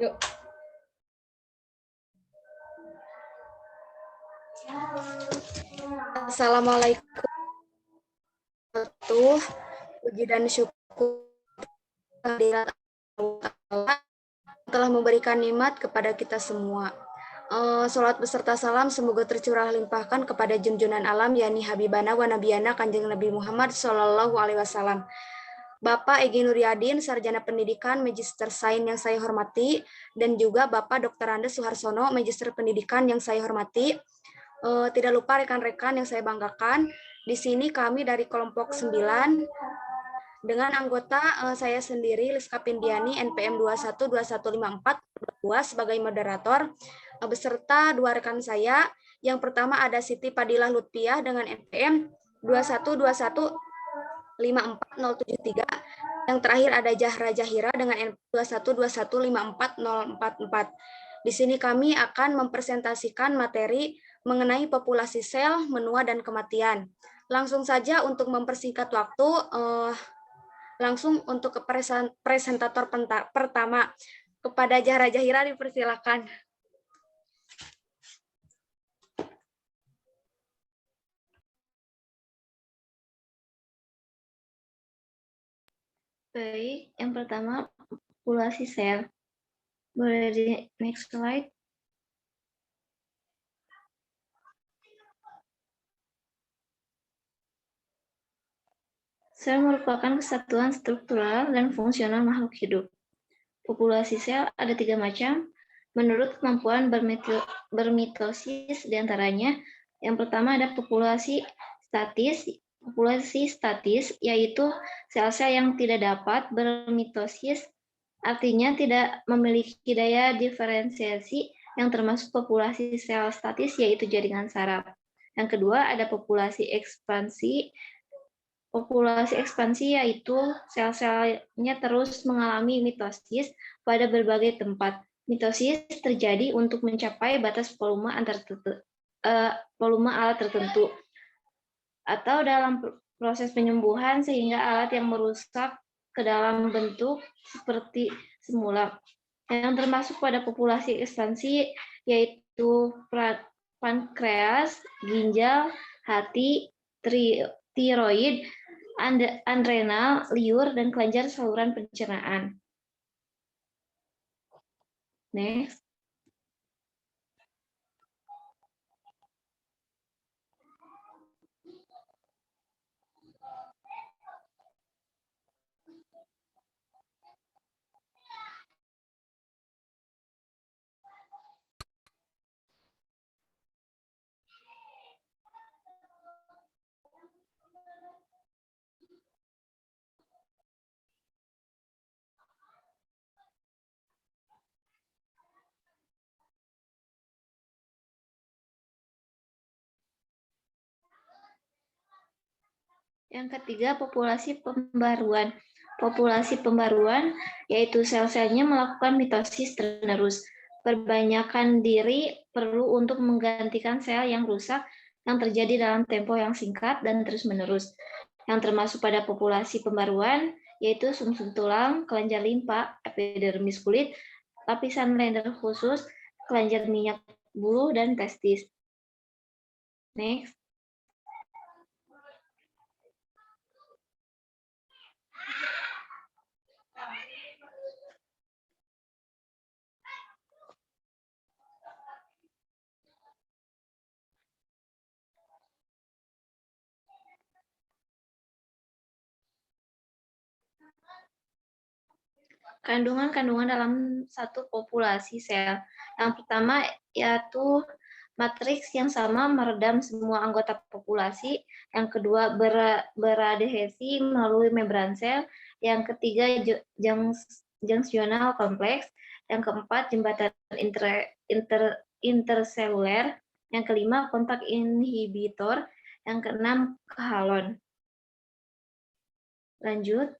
Yuk. Assalamualaikum warahmatullahi wabarakatuh. Puji dan syukur kehadirat Allah telah memberikan nikmat kepada kita semua. Salat beserta salam semoga tercurah limpahkan kepada junjungan alam yakni Habibana wa Nabiyana Kanjeng Nabi Muhammad Shallallahu Alaihi Wasallam. Bapak Egi Nuryadin, Sarjana Pendidikan, Magister Sains yang saya hormati, dan juga Bapak Dr. Andes Suharsono, Magister Pendidikan yang saya hormati. Tidak lupa rekan-rekan yang saya banggakan, di sini kami dari kelompok 9 dengan anggota saya sendiri Liska Pindiani NPM 212154 sebagai moderator beserta dua rekan saya. Yang pertama ada Siti Padilah Lutfiah dengan NPM 212154073. Yang terakhir ada Zahra Zahira dengan NPM 212154044. Di sini kami akan mempresentasikan materi mengenai populasi sel, menua, dan kematian. Langsung saja untuk mempersingkat waktu, langsung untuk ke presentator pertama. Kepada Zahra Zahira dipersilakan. Baik, yang pertama populasi sel. Boleh di next slide. Sel merupakan kesatuan struktural dan fungsional makhluk hidup. Populasi sel ada 3 macam, menurut kemampuan bermitosis diantaranya. Yang pertama ada populasi statis. Populasi statis yaitu sel-sel yang tidak dapat bermitosis, artinya tidak memiliki daya diferensiasi, yang termasuk populasi sel statis yaitu jaringan saraf. Yang kedua ada populasi ekspansi. Populasi ekspansi yaitu sel-selnya terus mengalami mitosis pada berbagai tempat. Mitosis terjadi untuk mencapai batas volume alat tertentu atau dalam proses penyembuhan sehingga alat yang merusak ke dalam bentuk seperti semula. Yang termasuk pada populasi ekspansi yaitu pankreas, ginjal, hati, tiroid, adrenal, liur, dan kelenjar saluran pencernaan. Next. Yang ketiga, populasi pembaruan. Populasi pembaruan yaitu sel-selnya melakukan mitosis terus. Perbanyakan diri perlu untuk menggantikan sel yang rusak yang terjadi dalam tempo yang singkat dan terus-menerus. Yang termasuk pada populasi pembaruan yaitu sumsum tulang, kelenjar limpa, epidermis kulit, lapisan lender khusus, kelenjar minyak bulu, dan testis. Next. Kandungan-kandungan dalam satu populasi sel. Yang pertama yaitu matriks yang sama meredam semua anggota populasi. Yang kedua beradhesi melalui membran sel. Yang ketiga junctional kompleks. Yang keempat jembatan interseluler. Yang kelima kontak inhibitor. Yang keenam kehalon. Lanjut.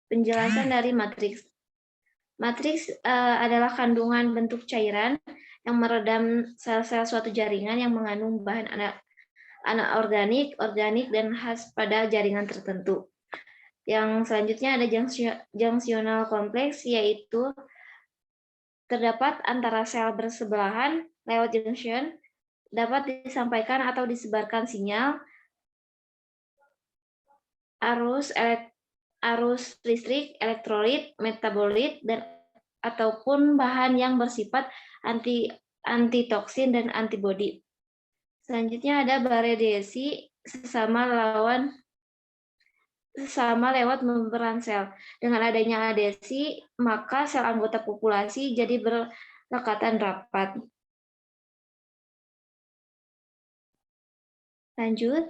Penjelasan dari matriks. Matriks adalah kandungan bentuk cairan yang meredam sel-sel suatu jaringan yang mengandung bahan anorganik, organik, dan khas pada jaringan tertentu. Yang selanjutnya ada junctional kompleks, yaitu terdapat antara sel bersebelahan lewat junction, dapat disampaikan atau disebarkan sinyal, arus listrik, elektrolit, metabolit, dan ataupun bahan yang bersifat antitoksin dan antibodi. Selanjutnya ada barediasi sesama lewat membran sel. Dengan adanya adesi, maka sel anggota populasi jadi berlekatan rapat. Lanjut.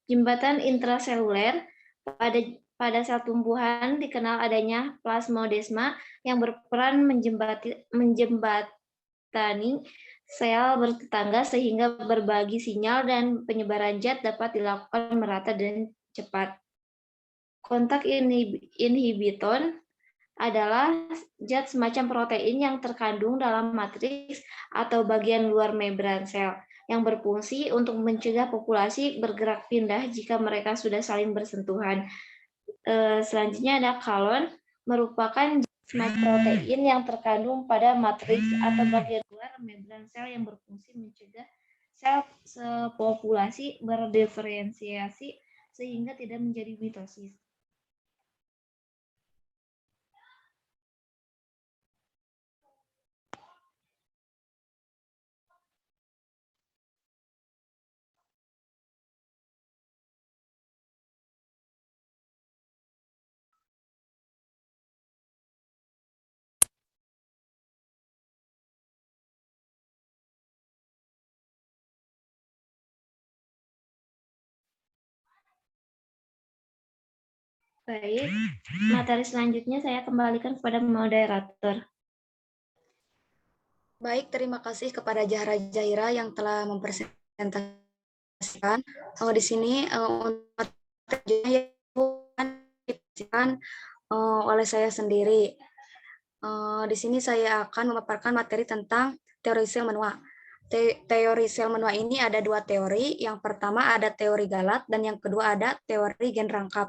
Jembatan intraseluler pada sel tumbuhan dikenal adanya plasmodesma yang berperan menjembatani sel bertetangga sehingga berbagi sinyal dan penyebaran zat dapat dilakukan merata dan cepat. Kontak inhibiton adalah zat semacam protein yang terkandung dalam matriks atau bagian luar membran sel yang berfungsi untuk mencegah populasi bergerak pindah jika mereka sudah saling bersentuhan. Selanjutnya ada kalon, merupakan semacam protein yang terkandung pada matriks atau bagian luar membran sel yang berfungsi mencegah sel sepopulasi berdiferensiasi sehingga tidak menjadi mitosis. Baik, materi selanjutnya saya kembalikan kepada moderator. Baik, terima kasih kepada Zahra Jaira yang telah mempresentasikan. Di sini oleh saya sendiri. Di sini saya akan memaparkan materi tentang teori sel menua. Teori sel menua ini ada dua teori. Yang pertama ada teori Galat dan yang kedua ada teori gen rangkap.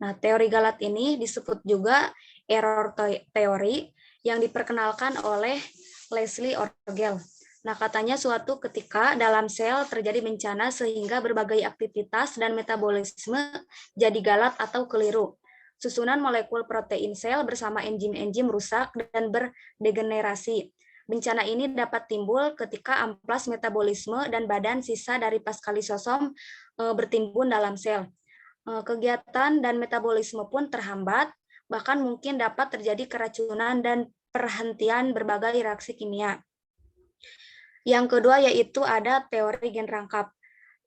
Nah, teori Galat ini disebut juga error teori yang diperkenalkan oleh Leslie Orgel. Nah, katanya suatu ketika dalam sel terjadi bencana sehingga berbagai aktivitas dan metabolisme jadi galat atau keliru. Susunan molekul protein sel bersama enzim-enzim rusak dan berdegenerasi. Bencana ini dapat timbul ketika amplas metabolisme dan badan sisa dari paskalisosom bertimbun dalam sel. Kegiatan dan metabolisme pun terhambat, bahkan mungkin dapat terjadi keracunan dan perhentian berbagai reaksi kimia. Yang kedua yaitu ada teori gen rangkap.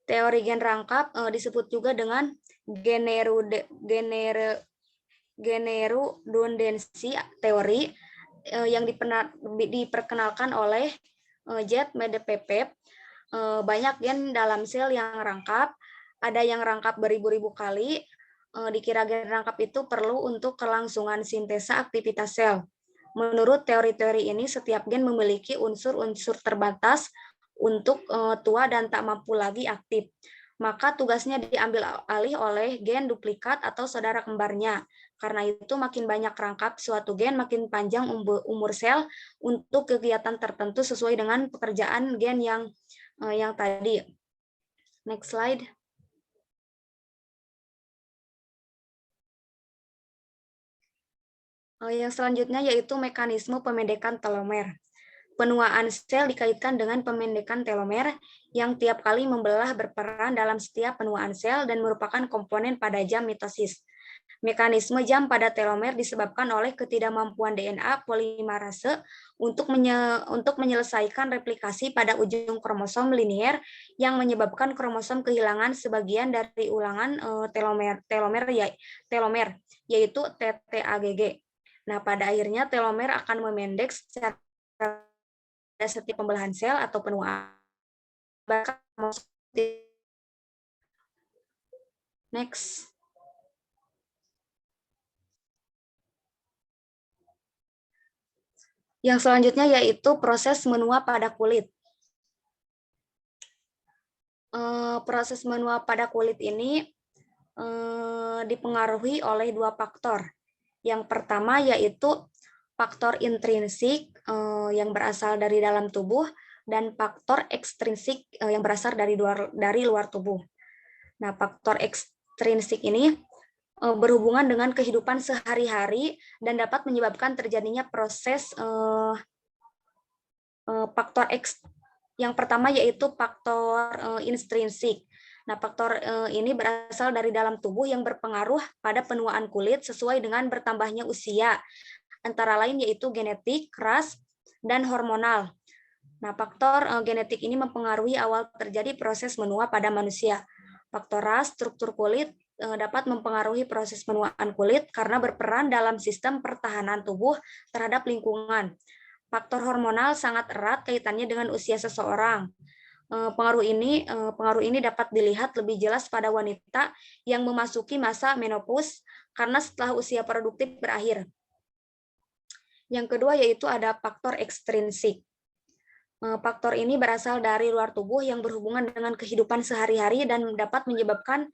Teori gen rangkap disebut juga dengan generudundensi teori yang diperkenalkan oleh Z. Medvedev. Banyak gen dalam sel yang rangkap, ada yang rangkap beribu-ribu kali. Dikira gen rangkap itu perlu untuk kelangsungan sintesa aktivitas sel. Menurut teori-teori ini, setiap gen memiliki unsur-unsur terbatas untuk tua dan tak mampu lagi aktif. Maka tugasnya diambil alih oleh gen duplikat atau saudara kembarnya. Karena itu makin banyak rangkap suatu gen, makin panjang umur sel untuk kegiatan tertentu sesuai dengan pekerjaan gen yang tadi. Next slide. Yang selanjutnya yaitu mekanisme pemendekan telomer. Penuaan sel dikaitkan dengan pemendekan telomer yang tiap kali membelah berperan dalam setiap penuaan sel dan merupakan komponen pada jam mitosis. Mekanisme jam pada telomer disebabkan oleh ketidakmampuan DNA polimerase untuk menyelesaikan replikasi pada ujung kromosom linier yang menyebabkan kromosom kehilangan sebagian dari ulangan telomer yaitu TTAGG. Nah, pada akhirnya telomer akan memendek secara setiap pembelahan sel atau penuaan. Next. Yang selanjutnya yaitu proses menua pada kulit. Proses menua pada kulit ini dipengaruhi oleh dua faktor. Yang pertama yaitu faktor intrinsik yang berasal dari dalam tubuh dan faktor ekstrinsik yang berasal dari luar tubuh. Nah, faktor ekstrinsik ini berhubungan dengan kehidupan sehari-hari dan dapat menyebabkan terjadinya proses faktor X. Yang pertama yaitu faktor intrinsik. Nah, faktor ini berasal dari dalam tubuh yang berpengaruh pada penuaan kulit sesuai dengan bertambahnya usia. Antara lain yaitu genetik, ras, dan hormonal. Nah, faktor genetik ini mempengaruhi awal terjadi proses menua pada manusia. Faktor ras, struktur kulit dapat mempengaruhi proses penuaan kulit karena berperan dalam sistem pertahanan tubuh terhadap lingkungan. Faktor hormonal sangat erat kaitannya dengan usia seseorang. Pengaruh ini dapat dilihat lebih jelas pada wanita yang memasuki masa menopause karena setelah usia produktif berakhir. Yang kedua yaitu ada faktor ekstrinsik. Faktor ini berasal dari luar tubuh yang berhubungan dengan kehidupan sehari-hari dan dapat menyebabkan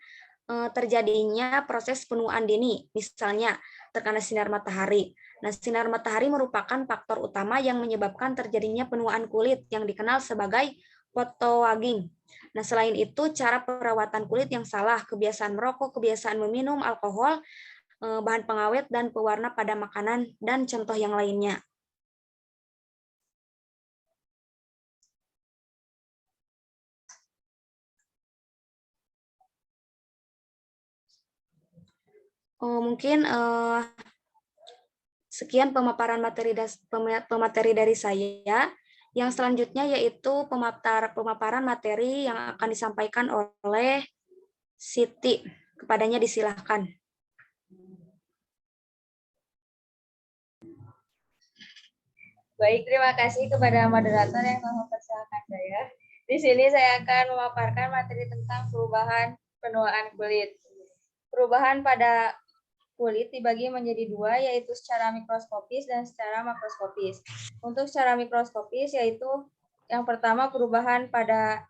terjadinya proses penuaan dini, misalnya terkena sinar matahari. Nah, sinar matahari merupakan faktor utama yang menyebabkan terjadinya penuaan kulit yang dikenal sebagai photoaging. Nah, selain itu, cara perawatan kulit yang salah, kebiasaan merokok, kebiasaan meminum alkohol, bahan pengawet, dan pewarna pada makanan, dan contoh yang lainnya. Mungkin sekian pemaparan pemateri dari saya. Yang selanjutnya yaitu pemaparan materi yang akan disampaikan oleh Siti. Kepadanya disilahkan. Baik, terima kasih kepada moderator yang telah mempersilahkan saya. Di sini saya akan memaparkan materi tentang perubahan penuaan kulit. Perubahan pada kulit dibagi menjadi dua, yaitu secara mikroskopis dan secara makroskopis. Untuk secara mikroskopis yaitu yang pertama perubahan pada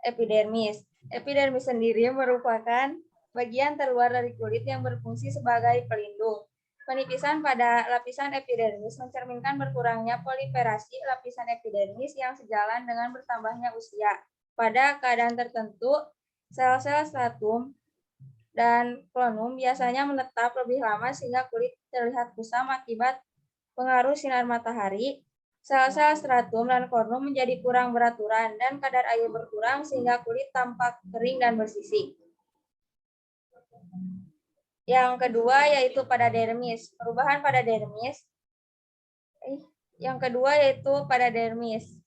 epidermis. Epidermis sendiri merupakan bagian terluar dari kulit yang berfungsi sebagai pelindung. Penipisan pada lapisan epidermis mencerminkan berkurangnya proliferasi lapisan epidermis yang sejalan dengan bertambahnya usia. Pada keadaan tertentu, sel-sel stratum dan klonum biasanya menetap lebih lama sehingga kulit terlihat kusam akibat pengaruh sinar matahari. Sel-sel stratum dan klonum menjadi kurang beraturan dan kadar air berkurang sehingga kulit tampak kering dan bersisik. Yang kedua yaitu pada dermis. Perubahan pada dermis. Yang kedua yaitu pada dermis.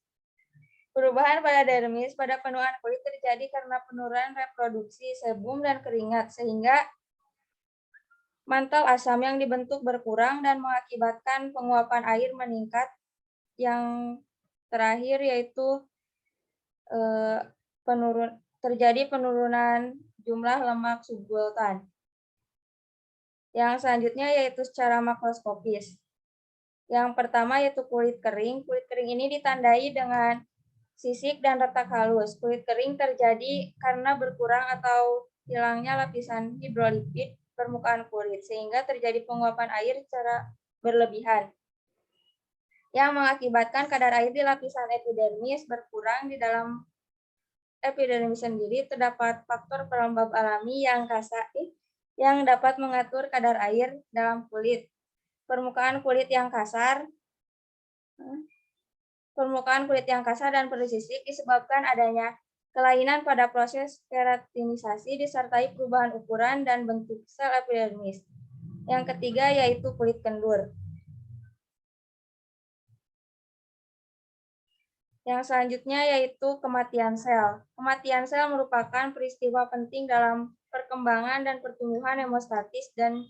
Perubahan pada dermis pada penuaan kulit terjadi karena penurunan reproduksi sebum dan keringat sehingga mantel asam yang dibentuk berkurang dan mengakibatkan penguapan air meningkat. Yang terakhir yaitu terjadi penurunan jumlah lemak subbulatan. Yang selanjutnya yaitu secara makroskopis. Yang pertama yaitu kulit kering. Kulit kering ini ditandai dengan sisik dan retak halus. Kulit kering terjadi karena berkurang atau hilangnya lapisan hidrolipid permukaan kulit, sehingga terjadi penguapan air secara berlebihan, yang mengakibatkan kadar air di lapisan epidermis berkurang. Di dalam epidermis sendiri terdapat faktor pelembab alami yang dapat mengatur kadar air dalam kulit. Permukaan kulit yang kasar dan bersisik disebabkan adanya kelainan pada proses keratinisasi disertai perubahan ukuran dan bentuk sel epidermis. Yang ketiga yaitu kulit kendur. Yang selanjutnya yaitu kematian sel. Kematian sel merupakan peristiwa penting dalam perkembangan dan pertumbuhan hemostatis dan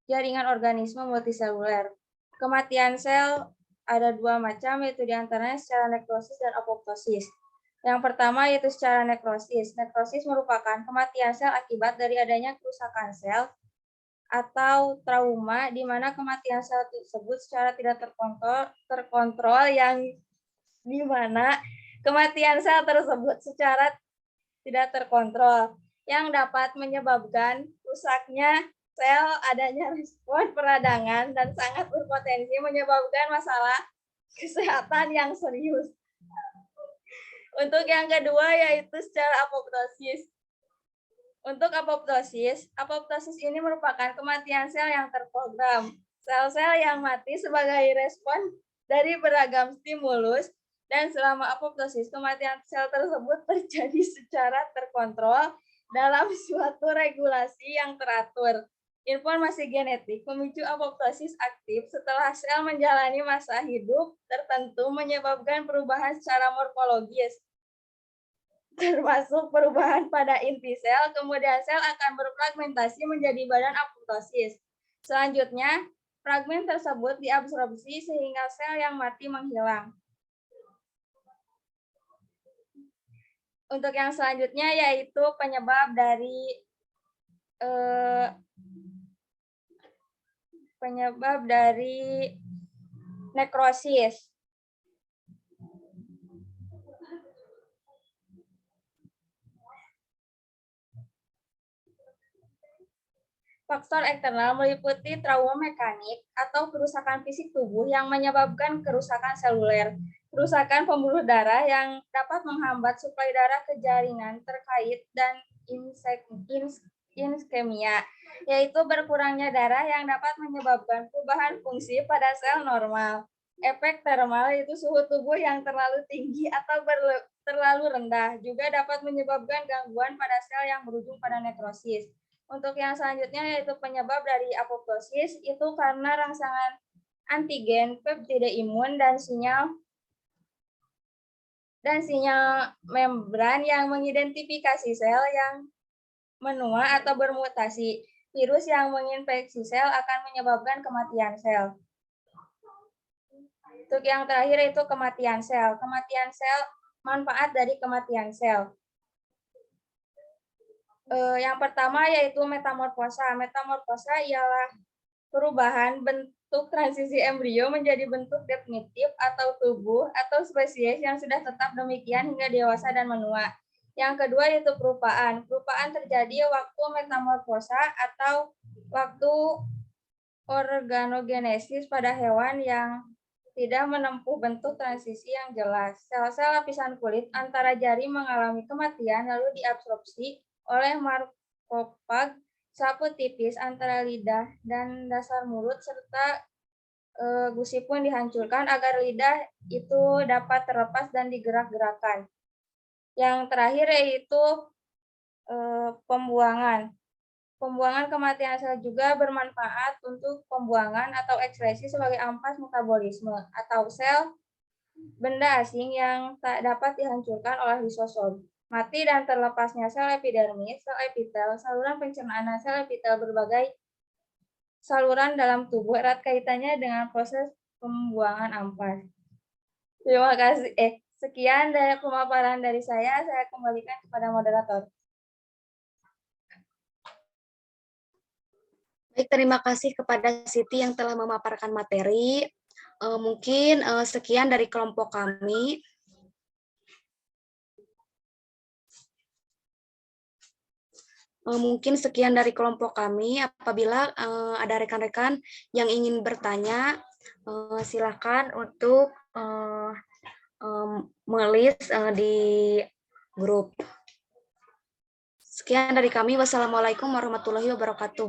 jaringan organisme multiseluler. Kematian sel ada dua macam, yaitu diantaranya secara nekrosis dan apoptosis. Yang pertama yaitu secara nekrosis. Nekrosis merupakan kematian sel akibat dari adanya kerusakan sel atau trauma di mana kematian sel tersebut secara tidak terkontrol yang di mana kematian sel tersebut secara tidak terkontrol yang dapat menyebabkan rusaknya sel, adanya respon peradangan, dan sangat berpotensi menyebabkan masalah kesehatan yang serius. Untuk yang kedua yaitu secara apoptosis. Untuk apoptosis ini merupakan kematian sel yang terprogram. Sel-sel yang mati sebagai respon dari beragam stimulus, dan selama apoptosis kematian sel tersebut terjadi secara terkontrol dalam suatu regulasi yang teratur. Informasi genetik memicu apoptosis aktif setelah sel menjalani masa hidup tertentu menyebabkan perubahan secara morfologis, termasuk perubahan pada inti sel, kemudian sel akan berfragmentasi menjadi badan apoptosis. Selanjutnya, fragmen tersebut diabsorpsi sehingga sel yang mati menghilang. Untuk yang selanjutnya yaitu penyebab dari nekrosis. Faktor eksternal meliputi trauma mekanik atau kerusakan fisik tubuh yang menyebabkan kerusakan seluler, kerusakan pembuluh darah yang dapat menghambat suplai darah ke jaringan terkait, dan iskemia, yaitu berkurangnya darah yang dapat menyebabkan perubahan fungsi pada sel normal. Efek termal yaitu suhu tubuh yang terlalu tinggi atau terlalu rendah juga dapat menyebabkan gangguan pada sel yang berujung pada nekrosis. Untuk yang selanjutnya yaitu penyebab dari apoptosis itu karena rangsangan antigen, peptida imun, dan sinyal membran yang mengidentifikasi sel yang menua atau bermutasi. Virus yang menginfeksi sel akan menyebabkan kematian sel. Untuk yang terakhir itu kematian sel. Kematian sel, manfaat dari kematian sel. Yang pertama yaitu metamorfosa. Metamorfosa ialah perubahan bentuk transisi embrio menjadi bentuk definitif atau tubuh atau spesies yang sudah tetap demikian hingga dewasa dan menua. Yang kedua yaitu perupaan. Perupaan terjadi waktu metamorfosa atau waktu organogenesis pada hewan yang tidak menempuh bentuk transisi yang jelas. Sel-sel lapisan kulit antara jari mengalami kematian lalu diabsorpsi oleh makropag sapu tipis antara lidah dan dasar mulut, serta gusi pun dihancurkan agar lidah itu dapat terlepas dan digerak-gerakkan. Yang terakhir yaitu pembuangan. Pembuangan kematian sel juga bermanfaat untuk pembuangan atau ekskresi sebagai ampas metabolisme atau sel benda asing yang tak dapat dihancurkan oleh lisosom. Mati dan terlepasnya sel epidermis, sel epitel, saluran pencernaan, dan sel epitel berbagai saluran dalam tubuh erat kaitannya dengan proses pembuangan ampas. Terima kasih. Sekian dari pemaparan dari saya kembalikan kepada moderator. Baik, terima kasih kepada Siti yang telah memaparkan materi. Mungkin sekian dari kelompok kami. Mungkin sekian dari kelompok kami. Apabila ada rekan-rekan yang ingin bertanya, silakan untuk menulis di grup. Sekian dari kami. Wassalamualaikum warahmatullahi wabarakatuh.